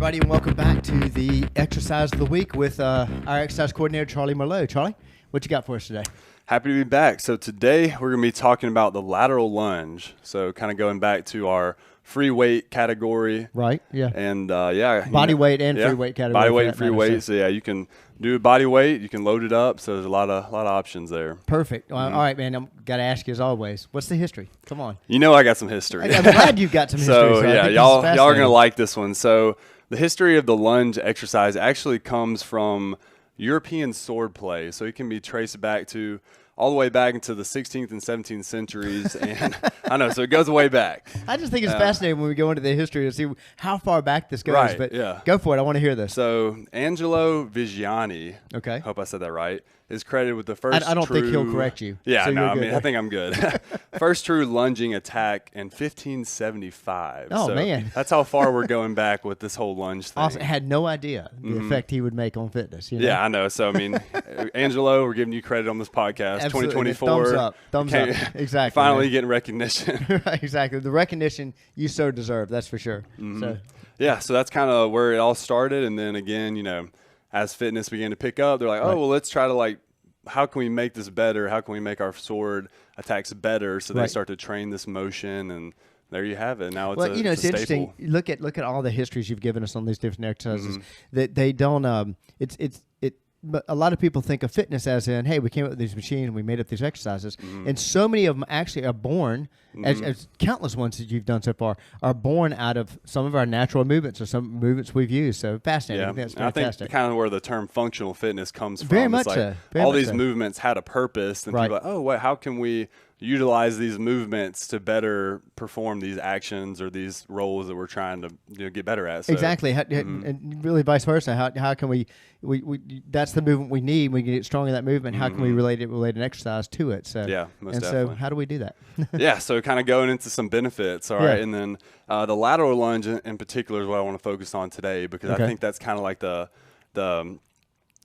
everybody, and welcome back to the Exercise of the Week with our exercise coordinator, Charlie Merlot. Charlie, what you got for us today? Happy to be back. So today we're going to be talking about the lateral lunge. So kind of going back to our free weight category. Right, yeah. And, body weight and free weight category. Body weight and free weight. So, you can do body weight. You can load it up. So there's a lot of options there. Perfect. Well, all right, man. I've got to ask you as always, what's the history? Come on. You know I got some history. I'm glad you've got some history. So y'all are going to like this one. So the history of the lunge exercise actually comes from European sword play. So it can be traced back to all the way back into the 16th and 17th centuries. And I know, so it goes way back. I just think it's fascinating when we go into the history to see how far back this goes. Right, but yeah. Go for it. I want to hear this. So Angelo Vigiani, okay, hope I said that right, is credited with the first I don't think he'll correct you. Yeah, so no, I think I'm good. First true lunging attack in 1575. Oh, so man. That's how far we're going back with this whole lunge thing. Awesome. I had no idea the effect he would make on fitness. You know? Yeah, I know. So, I mean, Angelo, we're giving you credit on this podcast. Absolutely. 2024. Thumbs up. Exactly. Finally getting recognition. Exactly. The recognition you so deserve, that's for sure. So. Yeah, so that's kind of where it all started. And then again, as fitness began to pick up, they're like, well, let's try to how can we make this better? How can we make our sword attacks better? So they start to train this motion, and there you have it. Now it's it's interesting. Look at all the histories you've given us on these different exercises. That they don't. But a lot of people think of fitness as in, hey, we came up with these machines and we made up these exercises. And so many of them actually are born, as countless ones that you've done so far, are born out of some of our natural movements or some movements we've used. So fascinating. Yeah. I think that's fantastic. I think kind of where the term functional fitness comes from. Very much so. All these movements had a purpose. And people are like, how can we utilize these movements to better perform these actions or these roles that we're trying to get better at? So, exactly. And really vice versa. How can we that's the movement we need. We can get strong in that movement. How can we relate an exercise to it? So yeah, most definitely. So how do we do that? Yeah, so kind of going into some benefits, all right? And then the lateral lunge in particular is what I want to focus on today, because I think that's kind of like the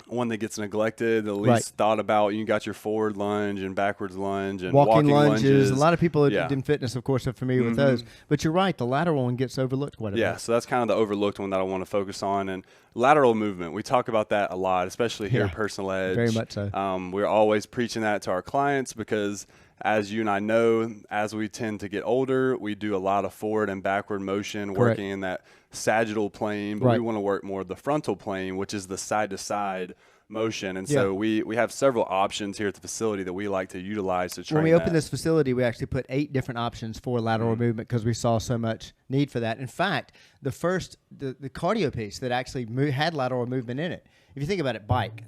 one that gets neglected, the least thought about. You got your forward lunge and backwards lunge and walking lunges. A lot of people in fitness, of course, are familiar with those. But you're right, the lateral one gets overlooked quite a bit. Yeah, so that's kind of the overlooked one that I want to focus on. And lateral movement, we talk about that a lot, especially here at Personal Edge. Very much so. We're always preaching that to our clients because, as you and I know, as we tend to get older, we do a lot of forward and backward motion, working in that sagittal plane, but we want to work more the frontal plane, which is the side-to-side motion. And so we have several options here at the facility that we like to utilize to train. When we opened this facility, we actually put 8 different options for lateral movement because we saw so much need for that. In fact, the cardio piece that actually had lateral movement in it, if you think about it, bike,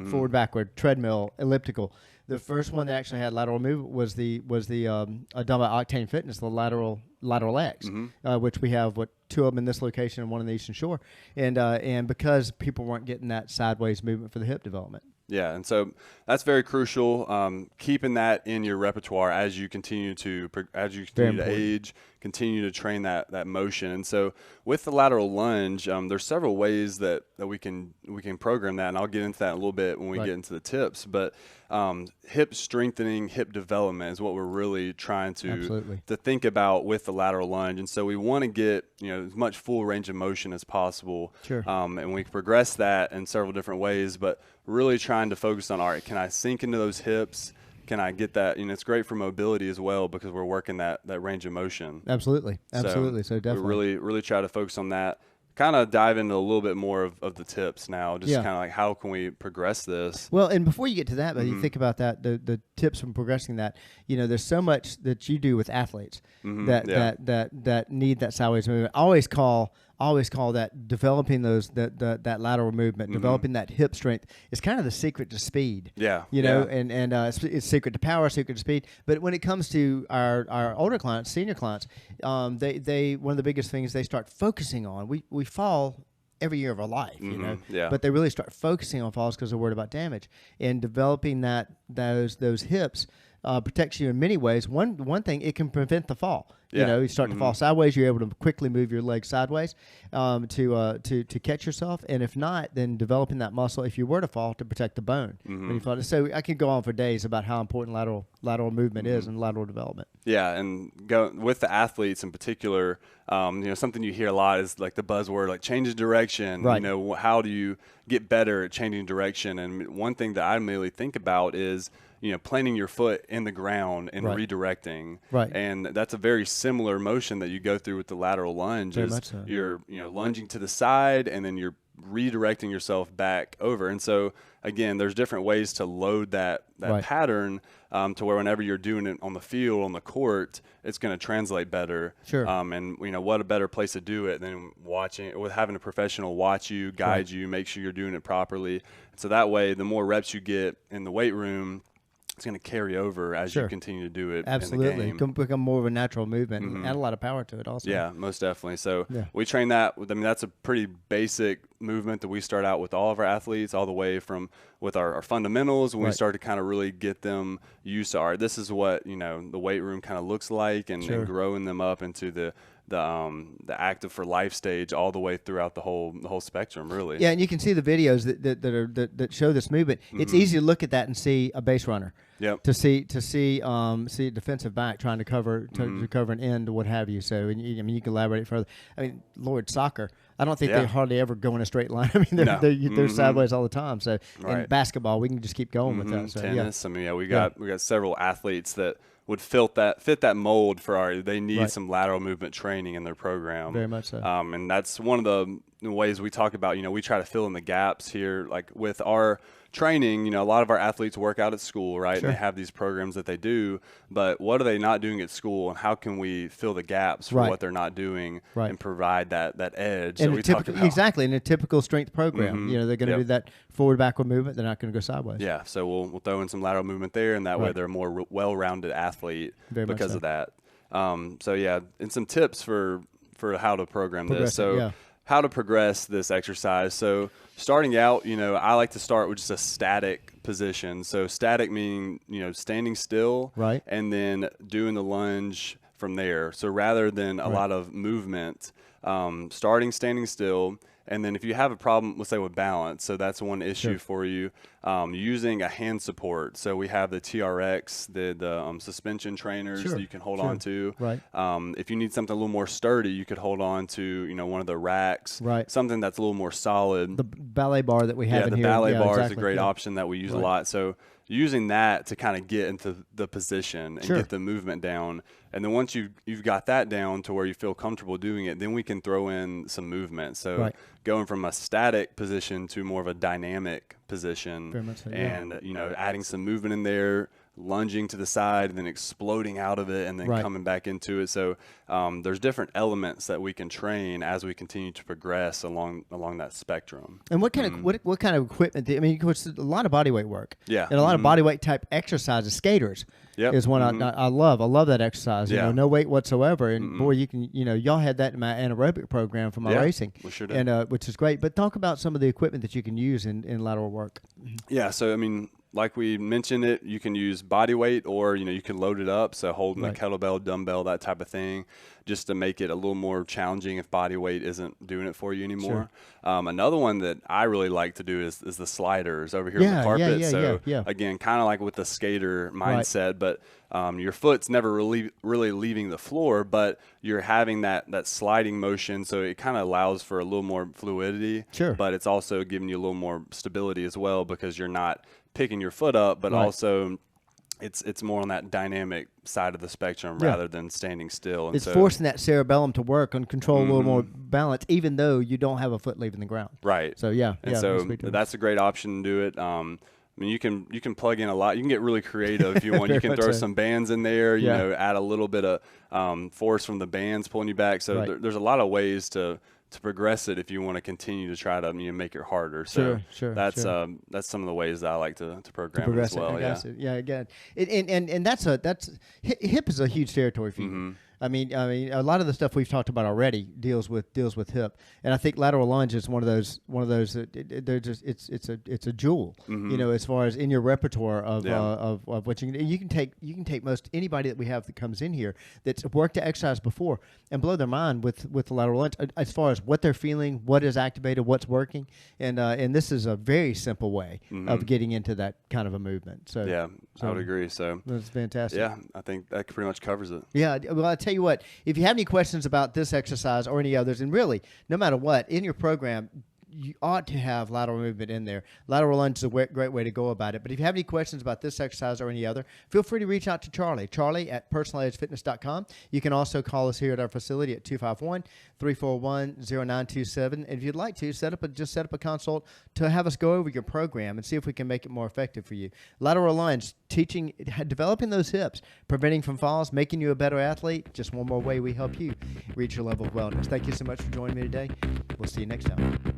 forward, backward, treadmill, elliptical. The first one that actually had lateral movement was the done by Octane Fitness, the lateral X, which we have 2 of them in this location and 1 on the Eastern Shore, and because people weren't getting that sideways movement for the hip development. Yeah, and so that's very crucial. Keeping that in your repertoire as you continue to age, continue to train that motion. And so with the lateral lunge, there's several ways that we can program that, and I'll get into that in a little bit when we get into the tips. But hip strengthening, hip development is what we're really trying to think about with the lateral lunge. And so we want to get as much full range of motion as possible. Sure. And we progress that in several different ways, but really trying to focus on, all right, can I sink into those hips? Can I get that? It's great for mobility as well because we're working that range of motion. Absolutely. So definitely. We really try to focus on that. Kind of dive into a little bit more of the tips now, just kind of like how can we progress this? Well, and before you get to that, but you think about that, the tips from progressing that, there's so much that you do with athletes that need that sideways movement. I always call that developing that lateral movement, developing that hip strength is kind of the secret to speed. Yeah. And it's secret to power, secret to speed. But when it comes to our older clients, senior clients, they one of the biggest things they start focusing on. We fall every year of our life, but they really start focusing on falls because they're worried about damage. And developing those hips protects you in many ways. One thing, it can prevent the fall. You know, you start to fall sideways, you're able to quickly move your leg sideways to catch yourself. And if not, then developing that muscle, if you were to fall, to protect the bone when you fall. So I could go on for days about how important lateral movement is and lateral development. Yeah, and with the athletes in particular, you know, something you hear a lot is like the buzzword, like change of direction. Right. You know, how do you get better at changing direction? And one thing that I immediately think about is, you know, planting your foot in the ground and redirecting. Right. And that's a very similar motion that you go through with the lateral lunge. Very much so. You're, you know, lunging to the side and then you're redirecting yourself back over. And so again, there's different ways to load that pattern to where whenever you're doing it on the field, on the court, it's going to translate better. Sure. And you know, what a better place to do it than watching, with having a professional watch you, guide you, make sure you're doing it properly. So that way, the more reps you get in the weight room, it's going to carry over as you continue to do it. Absolutely. In the game. It can become more of a natural movement and add a lot of power to it also. Yeah, most definitely. So we train that. I mean, that's a pretty basic movement that we start out with all of our athletes, all the way from with our fundamentals when we start to kind of really get them used to this is what, you know, the weight room kind of looks like, and growing them up into the active for life stage all the way throughout the whole spectrum, really. Yeah, and you can see the videos that show this movement. It's easy to look at that and see a base runner. Yep. To see a defensive back trying to cover to cover an end or what have you. So I mean, you can elaborate further. I mean, Lord, soccer. I don't think they hardly ever go in a straight line. I mean, they're sideways all the time. So in basketball, we can just keep going with that. So, tennis. I mean, we got several athletes that would fit that mold for they need some lateral movement training in their program. Very much so. And that's one of the ways we talk about, you know, we try to fill in the gaps here, like with our training. You know, a lot of our athletes work out at school, right? And they have these programs that they do, but what are they not doing at school, and how can we fill the gaps for what they're not doing and provide that edge and that we talk about? Exactly, in a typical strength program. You know, they're going to do that forward-backward movement. They're not going to go sideways. Yeah, so we'll throw in some lateral movement there, and that way they're a more well-rounded athlete because of that. So yeah, and some tips for how to program this. So how to progress this exercise. So starting out, you know, I like to start with just a static position. So static meaning, you know, standing still, and then doing the lunge from there. So rather than a lot of movement, starting standing still. And then if you have a problem, let's say with balance, so that's one issue for you, using a hand support. So we have the TRX, the suspension trainers that you can hold on to. If you need something a little more sturdy, you could hold on to, you know, one of the racks, something that's a little more solid. The ballet bar that we have in here. Yeah, the ballet bar is a great option that we use a lot. So using that to kind of get into the position and get the movement down. And then once you've got that down to where you feel comfortable doing it, then we can throw in some movement. So going from a static position to more of a dynamic position, very much so, and you know, adding some movement in there, lunging to the side and then exploding out of it and then coming back into it. So there's different elements that we can train as we continue to progress along that spectrum. And what kind of what kind of equipment? I mean, it's a lot of body weight work. Yeah. And a lot of body weight type exercises. Skaters is one I love. I love that exercise. You know, no weight whatsoever. And boy, you can, you know, y'all had that in my anaerobic program for my racing. We sure did. And which is great. But talk about some of the equipment that you can use in lateral work. Yeah. So I mean, like we mentioned it, you can use body weight, or, you know, you can load it up. So holding a kettlebell, dumbbell, that type of thing, just to make it a little more challenging if body weight isn't doing it for you anymore. Another one that I really like to do is the sliders over here on the carpet. Again, kind of like with the skater mindset, but your foot's never really leaving the floor, but you're having that sliding motion. So it kind of allows for a little more fluidity, but it's also giving you a little more stability as well, because you're not picking your foot up, but also it's more on that dynamic side of the spectrum rather than standing still. And it's forcing that cerebellum to work and control a little more balance, even though you don't have a foot leaving the ground. Right. So so that's a great option to do it. I mean, you can plug in a lot. You can get really creative if you want. You can throw some bands in there. You know, add a little bit of force from the bands pulling you back. So there's a lot of ways to progress it if you want to continue to try to, you know, make it harder. So that's some of the ways that I like to program it as well. Again, and that's hip is a huge territory for you. I mean, a lot of the stuff we've talked about already deals with hip, and I think lateral lunge is one of those they're just it's a jewel, you know, as far as in your repertoire of what you can take most anybody that we have that comes in here that's worked to exercise before and blow their mind with the lateral lunge as far as what they're feeling, what is activated, what's working, and this is a very simple way of getting into that kind of a movement. So I would agree. So that's fantastic. Yeah, I think that pretty much covers it. Yeah, well, I'll tell you what, if you have any questions about this exercise or any others, and really, no matter what, in your program, you ought to have lateral movement in there. Lateral lunge is a great way to go about it. But if you have any questions about this exercise or any other, feel free to reach out to Charlie at personalizedfitness.com. You can also call us here at our facility at 251-341-0927. And if you'd like to, set up a consult to have us go over your program and see if we can make it more effective for you. Lateral lunge, developing those hips, preventing from falls, making you a better athlete. Just one more way we help you reach your level of wellness. Thank you so much for joining me today. We'll see you next time.